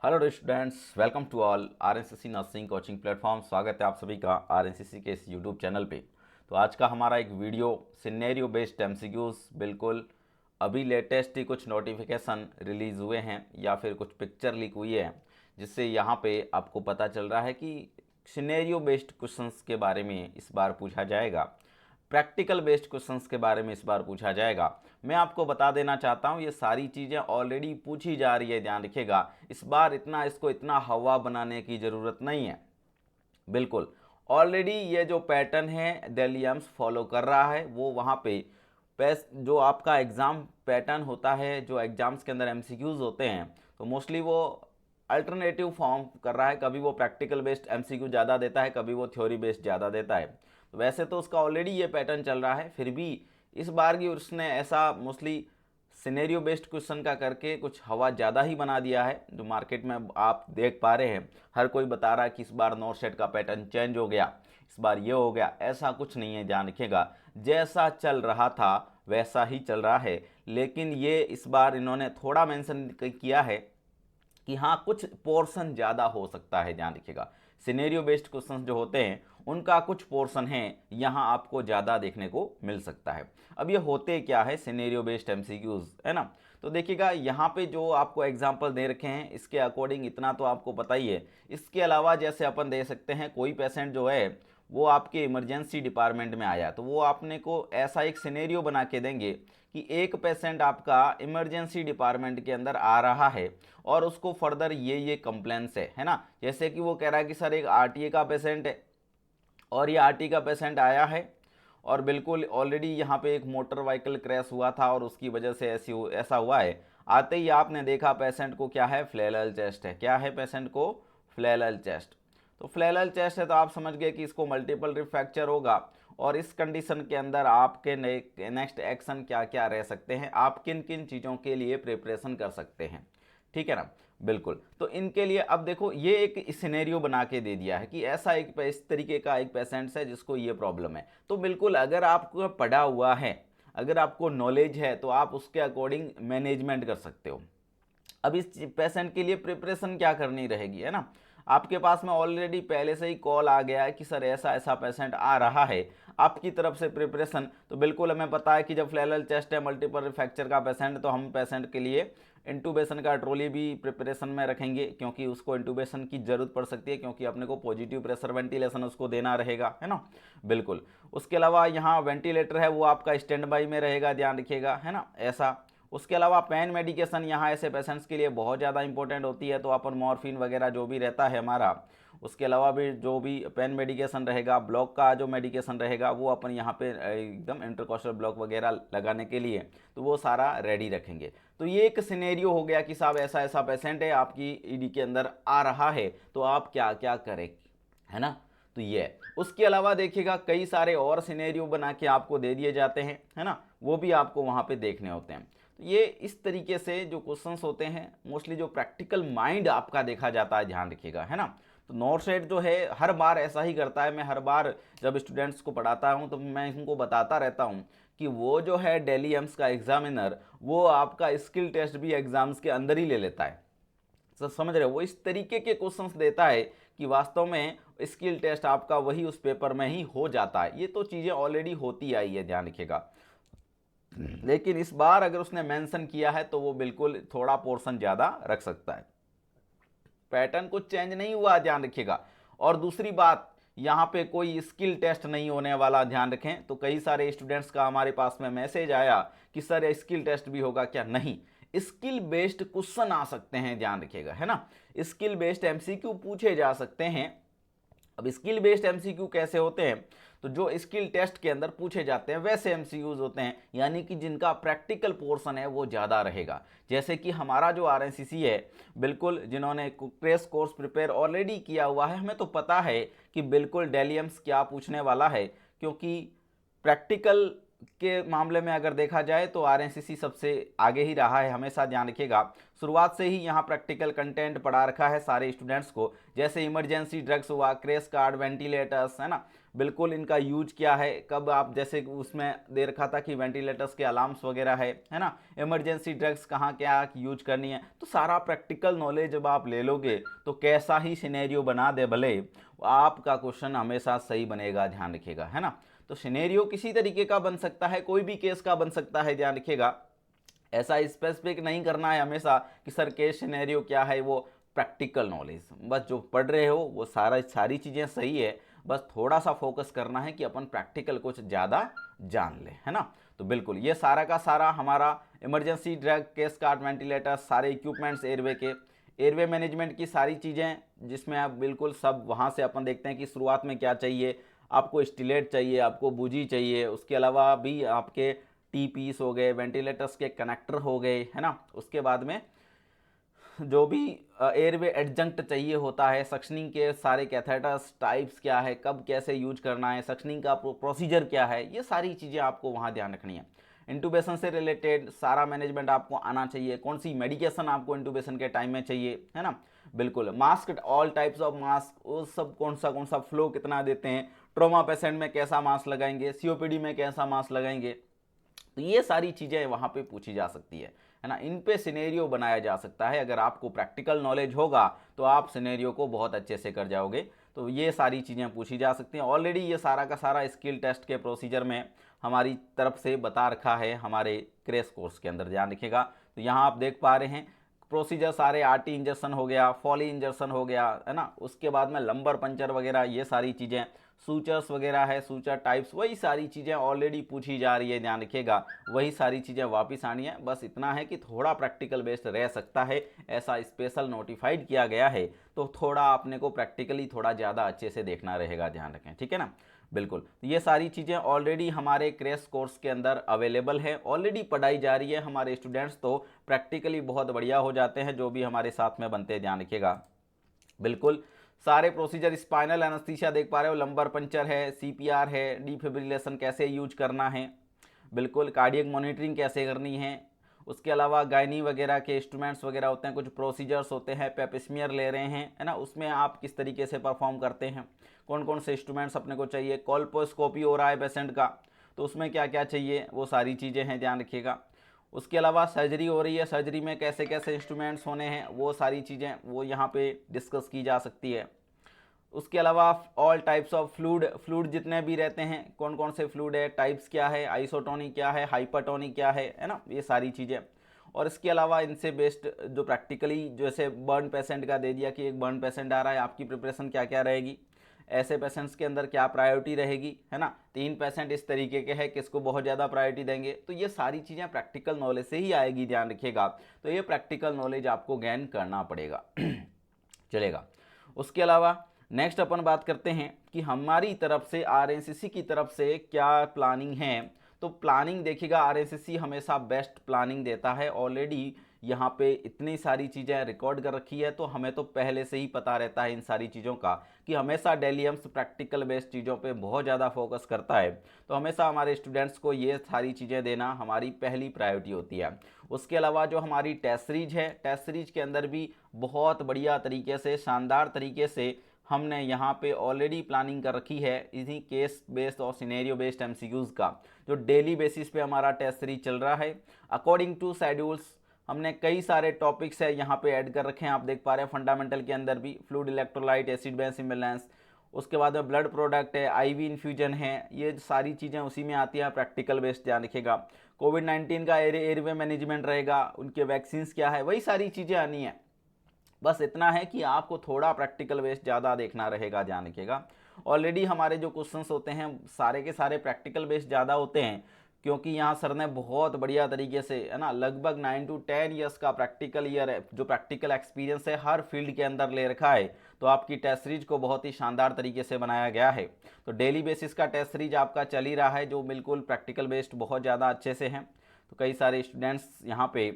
Hello students, welcome to all RNCC nursing coaching platform. स्वागत है आप सभी का आरएनसीसी के इस यूट्यूब चैनल पे। तो आज का हमारा एक वीडियो सिनेरियो बेस्ड एमसीक्यूज, बिल्कुल अभी लेटेस्ट ही कुछ नोटिफिकेशन रिलीज़ हुए हैं या फिर कुछ पिक्चर लीक हुई है, जिससे यहाँ पे आपको पता चल रहा है कि सिनेरियो बेस्ड क्वेश्चंस के बारे में इस बार पूछा जाएगा, प्रैक्टिकल बेस्ड क्वेश्चंस के बारे में इस बार पूछा जाएगा। मैं आपको बता देना चाहता हूँ, ये सारी चीज़ें ऑलरेडी पूछी जा रही है, ध्यान रखिएगा। इस बार इसको इतना हवा बनाने की ज़रूरत नहीं है। बिल्कुल ऑलरेडी ये जो पैटर्न है दिल्ली एम्स फॉलो कर रहा है, वो वहाँ पे जो आपका एग्ज़ाम पैटर्न होता है, जो एग्ज़ाम्स के अंदर एमसीक्यूज़ होते हैं, तो मोस्टली वो अल्टरनेटिव फॉर्म कर रहा है। कभी वो प्रैक्टिकल बेस्ड एमसीक्यू ज़्यादा देता है, कभी वो थ्योरी बेस्ड ज़्यादा देता है। तो वैसे तो उसका ऑलरेडी ये पैटर्न चल रहा है, फिर भी इस बार की उसने ऐसा मोस्टली सिनेरियो बेस्ड क्वेश्चन का करके कुछ हवा ज़्यादा ही बना दिया है। जो मार्केट में आप देख पा रहे हैं, हर कोई बता रहा है कि इस बार नॉर्थ सेट का पैटर्न चेंज हो गया, इस बार ये हो गया। ऐसा कुछ नहीं है, ध्यान रखिएगा। जैसा चल रहा था वैसा ही चल रहा है, लेकिन ये इस बार इन्होंने थोड़ा मेंशन किया है कि हाँ, कुछ पोर्शन ज़्यादा हो सकता है। ध्यान रखिएगा, सिनेरियो बेस्ड क्वेश्चन जो होते हैं उनका कुछ पोर्शन है यहाँ आपको ज़्यादा देखने को मिल सकता है। अब ये होते क्या है सिनेरियो बेस्ड एमसीक्यूज, है ना। तो देखिएगा यहाँ पे जो आपको एग्जांपल दे रखे हैं, इसके अकॉर्डिंग इतना तो आपको पता ही है। इसके अलावा जैसे अपन दे सकते हैं, कोई पेशेंट जो है वो आपके इमरजेंसी डिपार्टमेंट में आया, तो वो आपने को ऐसा एक सिनेरियो बना के देंगे कि एक पेशेंट आपका इमरजेंसी डिपार्टमेंट के अंदर आ रहा है और उसको फर्दर ये कंप्लेंट्स है ना। जैसे कि वो कह रहा है कि सर एक आरटीए का पेशेंट है और ये आरटी का पेशेंट आया है और बिल्कुल ऑलरेडी यहाँ पे एक मोटर व्हीकल क्रैश हुआ था और उसकी वजह से ऐसा हुआ है। आते ही आपने देखा पेशेंट को क्या है, फ्लैलल चेस्ट है। क्या है पेशेंट को? फ्लैलल चेस्ट। तो फ्लैलल चेस्ट है तो आप समझ गए कि इसको मल्टीपल रिब फ्रैक्चर होगा। और इस कंडीशन के अंदर आपके नेक्स्ट एक्शन क्या क्या रह सकते हैं, आप किन किन चीज़ों के लिए प्रिपरेशन कर सकते हैं, ठीक है ना। बिल्कुल, तो इनके लिए अब देखो ये एक सिनेरियो बना के दे दिया है कि ऐसा इस तरीके का एक पेशेंट है जिसको ये प्रॉब्लम है। तो बिल्कुल अगर आपको पढ़ा हुआ है, अगर आपको नॉलेज है, तो आप उसके अकॉर्डिंग मैनेजमेंट कर सकते हो। अब इस पेशेंट के लिए प्रिपरेशन क्या करनी रहेगी, है ना। आपके पास में ऑलरेडी पहले से ही कॉल आ गया है कि सर ऐसा ऐसा पेशेंट आ रहा है, आपकी तरफ से प्रिपरेशन। तो बिल्कुल हमें पता है कि जब फ्लैलल चेस्ट है, मल्टीपल फ्रैक्चर का पेशेंट, तो हम पेशेंट के लिए इंटूबेशन का ट्रॉली भी प्रिपरेशन में रखेंगे, क्योंकि उसको इंटूबेशन की ज़रूरत पड़ सकती है, क्योंकि अपने को पॉजिटिव प्रेशर वेंटिलेशन उसको देना रहेगा, है ना। बिल्कुल, उसके अलावा यहाँ वेंटिलेटर है वो आपका स्टैंड बाई में रहेगा, ध्यान रखिएगा, है ना ऐसा। उसके अलावा पेन मेडिकेशन यहाँ ऐसे पेशेंट्स के लिए बहुत ज़्यादा इंपॉर्टेंट होती है, तो अपन मॉर्फिन वगैरह जो भी रहता है हमारा, उसके अलावा भी जो भी पेन मेडिकेशन रहेगा, ब्लॉक का जो मेडिकेशन रहेगा, वो अपन यहाँ पे एकदम इंटरकोस्टल ब्लॉक वगैरह लगाने के लिए, तो वो सारा रेडी रखेंगे। तो ये एक सिनेरियो हो गया कि साहब ऐसा ऐसा पेशेंट है आपकी ईडी के अंदर आ रहा है, तो आप क्या क्या करें, है ना। तो ये उसके अलावा देखिएगा कई सारे और सिनेरियो बना के आपको दे दिए जाते हैं, है ना, वो भी आपको वहाँ पे देखने होते हैं। तो ये इस तरीके से जो क्वेश्चंस होते हैं, मोस्टली जो प्रैक्टिकल माइंड आपका देखा जाता है, ध्यान रखिएगा, है ना। तो नॉर्थ सेट जो है हर बार ऐसा ही करता है। मैं हर बार जब स्टूडेंट्स को पढ़ाता हूँ तो मैं इनको बताता रहता हूँ कि वो जो है दिल्ली एम्स का एग्जामिनर, वो आपका स्किल टेस्ट भी एग्जाम्स के अंदर ही ले लेता है। तो समझ रहे हो, वो इस तरीके के क्वेश्चंस देता है कि वास्तव में स्किल टेस्ट आपका वही उस पेपर में ही हो जाता है। ये तो चीज़ें ऑलरेडी होती आई है, ध्यान रखिएगा। लेकिन इस बार अगर उसने मेंशन किया है तो वो बिल्कुल थोड़ा पोर्शन ज़्यादा रख सकता है। पैटर्न कुछ चेंज नहीं हुआ, ध्यान रखिएगा। और दूसरी बात, यहाँ पे कोई स्किल टेस्ट नहीं होने वाला, ध्यान रखें। तो कई सारे स्टूडेंट्स का हमारे पास में मैसेज आया कि सर स्किल टेस्ट भी होगा क्या? नहीं, स्किल बेस्ड क्वेश्चन आ सकते हैं, ध्यान रखिएगा, है ना। स्किल बेस्ड एमसीक्यू पूछे जा सकते हैं। अब स्किल बेस्ड एमसीक्यू कैसे होते हैं? तो जो स्किल टेस्ट के अंदर पूछे जाते हैं वैसे एमसीक्यूज होते हैं, यानी कि जिनका प्रैक्टिकल पोर्शन है वो ज़्यादा रहेगा। जैसे कि हमारा जो आरएनसीसी है, बिल्कुल जिन्होंने क्रैश कोर्स प्रिपेयर ऑलरेडी किया हुआ है, हमें तो पता है कि बिल्कुल दिल्ली एम्स क्या पूछने वाला है, क्योंकि प्रैक्टिकल के मामले में अगर देखा जाए तो आरएनसीसी सबसे आगे ही रहा है, हमेशा ध्यान रखिएगा। शुरुआत से ही यहाँ प्रैक्टिकल कंटेंट पढ़ा रखा है सारे स्टूडेंट्स को, जैसे इमरजेंसी ड्रग्स हुआ, क्रैश कार्ड, वेंटिलेटर्स, है ना, बिल्कुल इनका यूज क्या है, कब आप, जैसे उसमें दे रखा था कि वेंटिलेटर्स के अलार्म्स वगैरह है ना, इमरजेंसी ड्रग्स कहाँ क्या यूज करनी है, तो सारा प्रैक्टिकल नॉलेज जब आप ले लोगे तो कैसा ही सिनेरियो बना दे भले, आपका क्वेश्चन हमेशा सही बनेगा, ध्यान रखिएगा, है ना। तो सिनेरियो किसी तरीके का बन सकता है, कोई भी केस का बन सकता है, ध्यान रखिएगा। ऐसा स्पेसिफिक नहीं करना है हमेशा कि सर केस सिनेरियो क्या है, वो प्रैक्टिकल नॉलेज, बस जो पढ़ रहे हो वो सारी चीज़ें सही है, बस थोड़ा सा फोकस करना है कि अपन प्रैक्टिकल कुछ ज़्यादा जान ले, है ना। तो बिल्कुल ये सारा का सारा हमारा emergency drug, case card, ventilator, सारे इक्विपमेंट्स एयरवे के, एयरवे मैनेजमेंट की सारी चीज़ें, जिसमें आप बिल्कुल सब वहाँ से अपन देखते हैं कि शुरुआत में क्या चाहिए, आपको स्टिलेट चाहिए, आपको बूजी चाहिए, उसके अलावा भी आपके टी पीस हो गए, वेंटिलेटर्स के कनेक्टर हो गए, है ना। उसके बाद में जो भी एयरवे एडजंक्ट चाहिए होता है, सक्शनिंग के सारे कैथेटर्स टाइप्स क्या है, कब कैसे यूज करना है, सक्शनिंग का प्रोसीजर क्या है, ये सारी चीज़ें आपको वहाँ ध्यान रखनी है। इंटूबेशन से रिलेटेड सारा मैनेजमेंट आपको आना चाहिए, कौन सी मेडिकेशन आपको इंटूबेशन के टाइम में चाहिए, है ना। बिल्कुल mask, all types of mask, वो सब कौन सा फ्लो कितना देते हैं, ट्रोमा पेशेंट में कैसा मास्क लगाएंगे, सीओपीडी में कैसा मास्क लगाएंगे, तो ये सारी चीज़ें वहाँ पे पूछी जा सकती है ना। इन पे सिनेरियो बनाया जा सकता है, अगर आपको प्रैक्टिकल नॉलेज होगा तो आप सिनेरियो को बहुत अच्छे से कर जाओगे। तो ये सारी चीज़ें पूछी जा सकती हैं। ऑलरेडी ये सारा का सारा स्किल टेस्ट के प्रोसीजर में हमारी तरफ से बता रखा है हमारे क्रैश कोर्स के अंदर, ध्यान रखिएगा। तो यहाँ आप देख पा रहे हैं प्रोसीजर सारे, आरटी इंजेक्शन हो गया, फॉली इंजेक्शन हो गया, है ना, उसके बाद में लंबर पंचर वगैरह, ये सारी चीज़ें, सूचर्स वगैरह है, सूचर टाइप्स, वही सारी चीज़ें ऑलरेडी पूछी जा रही है, ध्यान रखिएगा। वही सारी चीज़ें वापस आनी है, बस इतना है कि थोड़ा प्रैक्टिकल बेस्ड रह सकता है, ऐसा स्पेशल नोटिफाइड किया गया है, तो थोड़ा अपने को प्रैक्टिकली थोड़ा ज़्यादा अच्छे से देखना रहेगा, ध्यान रखें, ठीक है ना। बिल्कुल, तो ये सारी चीज़ें ऑलरेडी हमारे क्रैश कोर्स के अंदर अवेलेबल है, ऑलरेडी पढ़ाई जा रही है, हमारे स्टूडेंट्स तो प्रैक्टिकली बहुत बढ़िया हो जाते हैं जो भी हमारे साथ में बनते हैं, ध्यान रखिएगा। बिल्कुल सारे प्रोसीजर, स्पाइनल एनेस्थीसिया देख पा रहे हो, लंबर पंचर है, सीपीआर है, डिफिब्रिलेशन कैसे यूज करना है, बिल्कुल कार्डियक मॉनिटरिंग कैसे करनी है, उसके अलावा गायनी वगैरह के इंस्ट्रूमेंट्स वगैरह होते हैं, कुछ प्रोसीजर्स होते हैं, पेपस्मियर ले रहे हैं, है ना, उसमें आप किस तरीके से परफॉर्म करते हैं, कौन कौन से इंस्ट्रूमेंट्स अपने को चाहिए, कॉल्पोस्कोपी हो रहा है पेशेंट का, तो उसमें क्या क्या चाहिए, वो सारी चीज़ें हैं, ध्यान रखिएगा। उसके अलावा सर्जरी हो रही है, सर्जरी में कैसे कैसे इंस्ट्रूमेंट्स होने हैं, वो सारी चीज़ें वो यहाँ पे डिस्कस की जा सकती है। उसके अलावा ऑल टाइप्स ऑफ फ्लूड जितने भी रहते हैं, कौन कौन से फ्लूड है, टाइप्स क्या है, आइसोटोनिक क्या है, हाइपरटोनिक क्या है ना, ये सारी चीज़ें। और इसके अलावा इनसे बेस्ड जो प्रैक्टिकली, जैसे बर्न पेशेंट का दे दिया कि एक बर्न पेशेंट आ रहा है, आपकी प्रिपरेशन क्या क्या रहेगी, ऐसे पेशेंट्स के अंदर क्या प्रायोरिटी रहेगी, है ना, 3 पेशेंट इस तरीके के हैं, किसको बहुत ज़्यादा प्रायोरिटी देंगे, तो ये सारी चीज़ें प्रैक्टिकल नॉलेज से ही आएगी, ध्यान रखिएगा। तो ये प्रैक्टिकल नॉलेज आपको गेन करना पड़ेगा। चलेगा। उसके अलावा नेक्स्ट अपन बात करते हैं कि हमारी तरफ से, आरएनसीसी की तरफ से क्या प्लानिंग है। तो प्लानिंग देखिएगा, आरएनसीसी हमेशा बेस्ट प्लानिंग देता है, ऑलरेडी यहाँ पे इतनी सारी चीज़ें रिकॉर्ड कर रखी है, तो हमें तो पहले से ही पता रहता है इन सारी चीज़ों का कि हमेशा डेली एम्स प्रैक्टिकल बेस्ड चीज़ों पे बहुत ज़्यादा फोकस करता है। तो हमेशा हमारे स्टूडेंट्स को ये सारी चीज़ें देना हमारी पहली प्रायोरिटी होती है। उसके अलावा जो हमारी टेस्ट सीरीज है, टेस्ट सीरीज के अंदर भी बहुत बढ़िया तरीके से, शानदार तरीके से हमने यहाँ पे ऑलरेडी प्लानिंग कर रखी है इसी केस बेस्ड और सिनेरियो बेस्ड एमसीक्यूज़ का, जो डेली बेसिस पे हमारा टेस्ट सीरीज चल रहा है। अकॉर्डिंग टू शेड्यूल्स हमने कई सारे टॉपिक्स है यहाँ पे ऐड कर रखे हैं, आप देख पा रहे हैं। फंडामेंटल के अंदर भी fluid electrolyte, acid base imbalance, उसके बाद में ब्लड प्रोडक्ट है, आईवी इन्फ्यूजन है, ये सारी चीज़ें उसी में आती हैं, प्रैक्टिकल बेस्ड, ध्यान रखिएगा। कोविड-19 का एयरवे मैनेजमेंट रहेगा, उनके वैक्सीन क्या है, वही सारी चीज़ें आनी है। बस इतना है कि आपको थोड़ा प्रैक्टिकल बेस्ड ज़्यादा देखना रहेगा, ध्यान रखिएगा। ऑलरेडी हमारे जो क्वेश्चंस होते हैं सारे के सारे प्रैक्टिकल बेस्ड ज़्यादा होते हैं, क्योंकि यहाँ सर ने बहुत बढ़िया तरीके से, है ना, लगभग 9 to 10 ईयर्स का प्रैक्टिकल ईयर है, जो प्रैक्टिकल एक्सपीरियंस है हर फील्ड के अंदर ले रखा है। तो आपकी टेस्ट सीरीज को बहुत ही शानदार तरीके से बनाया गया है। तो डेली बेसिस का टेस्ट सीरीज आपका चल ही रहा है, जो बिल्कुल प्रैक्टिकल बेस्ड बहुत ज़्यादा अच्छे से हैं। तो कई सारे स्टूडेंट्स यहाँ पे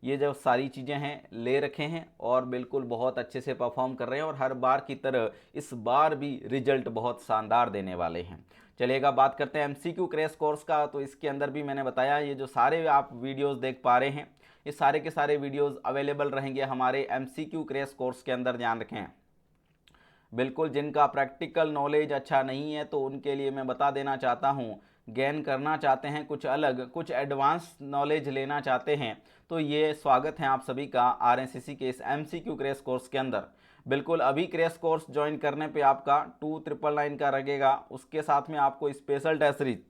ये जो सारी चीज़ें हैं ले रखे हैं और बिल्कुल बहुत अच्छे से परफॉर्म कर रहे हैं, और हर बार की तरह इस बार भी रिजल्ट बहुत शानदार देने वाले हैं। चलिएगा बात करते हैं एमसीक्यू क्रैश कोर्स का। तो इसके अंदर भी मैंने बताया ये जो सारे आप वीडियोस देख पा रहे हैं ये सारे के सारे वीडियोस अवेलेबल रहेंगे हमारे एमसीक्यू क्रैश कोर्स के अंदर, ध्यान रखें। बिल्कुल जिनका प्रैक्टिकल नॉलेज अच्छा नहीं है तो उनके लिए मैं बता देना चाहता हूँ, गेन करना चाहते हैं कुछ अलग, कुछ एडवांस नॉलेज लेना चाहते हैं, तो ये स्वागत है आप सभी का आरएनसीसी के इस एमसीक्यू क्रैश कोर्स के अंदर। बिल्कुल अभी क्रैश कोर्स ज्वाइन करने पे आपका 2999 का लगेगा। उसके साथ में आपको स्पेशल टेस्ट सीरीज,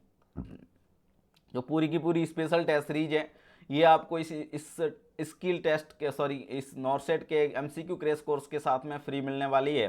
जो पूरी की पूरी स्पेशल टेस्ट सीरीज है, ये आपको इस स्किल टेस्ट के इस नॉरसेट के एमसीक्यू क्रैश कोर्स के साथ में फ्री मिलने वाली है,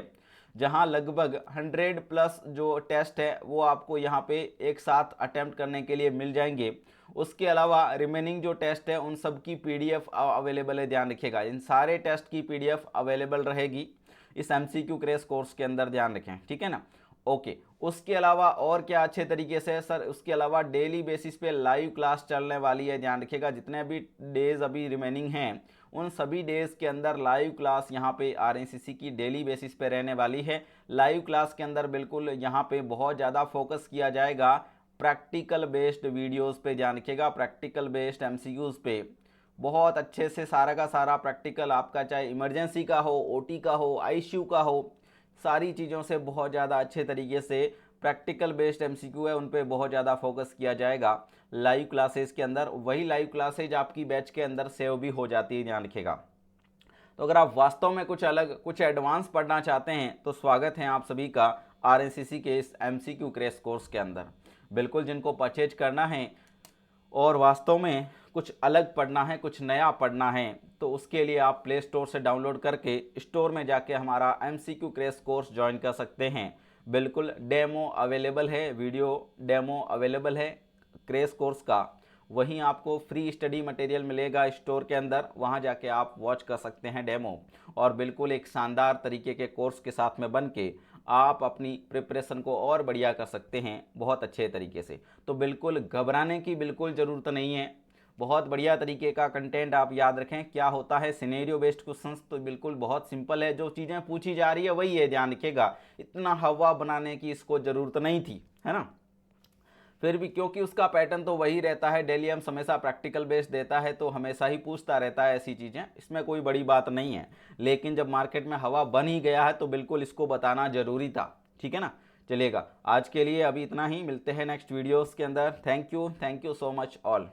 जहां लगभग 100 प्लस जो टेस्ट है वो आपको यहाँ पे एक साथ अटेम्प्ट करने के लिए मिल जाएंगे। उसके अलावा रिमेनिंग जो टेस्ट है उन सब की पीडीएफ अवेलेबल है, ध्यान रखिएगा। इन सारे टेस्ट की पीडीएफ अवेलेबल रहेगी इस एमसीक्यू क्रैश कोर्स के अंदर, ध्यान रखें, ठीक है ना। ओके, उसके अलावा और क्या अच्छे तरीके से सर, उसके अलावा डेली बेसिस पे लाइव क्लास चलने वाली है, ध्यान रखिएगा। जितने भी डेज अभी रिमेनिंग हैं उन सभी डेज के अंदर लाइव क्लास यहाँ पे आरएनसीसी की डेली बेसिस पे रहने वाली है। लाइव क्लास के अंदर बिल्कुल यहाँ पे बहुत ज़्यादा फोकस किया जाएगा प्रैक्टिकल बेस्ड वीडियोस पे, ध्यान रखिएगा, प्रैक्टिकल बेस्ड एमसीक्यूज पे बहुत अच्छे से सारा का सारा प्रैक्टिकल आपका, चाहे इमरजेंसी का हो, ओटी का हो, आईसीयू का हो, सारी चीज़ों से बहुत ज़्यादा अच्छे तरीके से प्रैक्टिकल बेस्ड एमसीक्यू है उन पे बहुत ज़्यादा फोकस किया जाएगा लाइव क्लासेस के अंदर। वही लाइव क्लासेज आपकी बैच के अंदर सेव भी हो जाती है, ध्यान रखिएगा। तो अगर आप वास्तव में कुछ अलग, कुछ एडवांस पढ़ना चाहते हैं तो स्वागत है आप सभी का आरएनसीसी के इस एमसीक्यू क्रैश कोर्स के अंदर। बिल्कुल जिनको परचेज करना है और वास्तव में कुछ अलग पढ़ना है, कुछ नया पढ़ना है, तो उसके लिए आप प्ले स्टोर से डाउनलोड करके स्टोर में जाके हमारा एमसीक्यू क्रैश कोर्स ज्वाइन कर सकते हैं। बिल्कुल डेमो अवेलेबल है, वीडियो डेमो अवेलेबल है क्रैश कोर्स का। वहीं आपको फ्री स्टडी मटेरियल मिलेगा स्टोर के अंदर, वहां जाके आप वॉच कर सकते हैं डेमो, और बिल्कुल एक शानदार तरीके के कोर्स के साथ में बन के आप अपनी प्रिपरेशन को और बढ़िया कर सकते हैं बहुत अच्छे तरीके से। तो बिल्कुल घबराने की बिल्कुल ज़रूरत नहीं है, बहुत बढ़िया तरीके का कंटेंट। आप याद रखें क्या होता है सिनेरियो बेस्ड क्वेश्चंस, तो बिल्कुल बहुत सिंपल है, जो चीज़ें पूछी जा रही है वही है, ध्यान रखिएगा। इतना हवा बनाने की इसको ज़रूरत नहीं थी, है ना। फिर भी क्योंकि उसका पैटर्न तो वही रहता है, डेली हम हमेशा प्रैक्टिकल बेस्ड देता है तो हमेशा ही पूछता रहता है ऐसी चीज़ें, इसमें कोई बड़ी बात नहीं है। लेकिन जब मार्केट में हवा बन ही गया है तो बिल्कुल इसको बताना ज़रूरी था, ठीक है ना। चलिएगा आज के लिए अभी इतना ही, मिलते हैं नेक्स्ट वीडियोज़ के अंदर। Thank you so much all.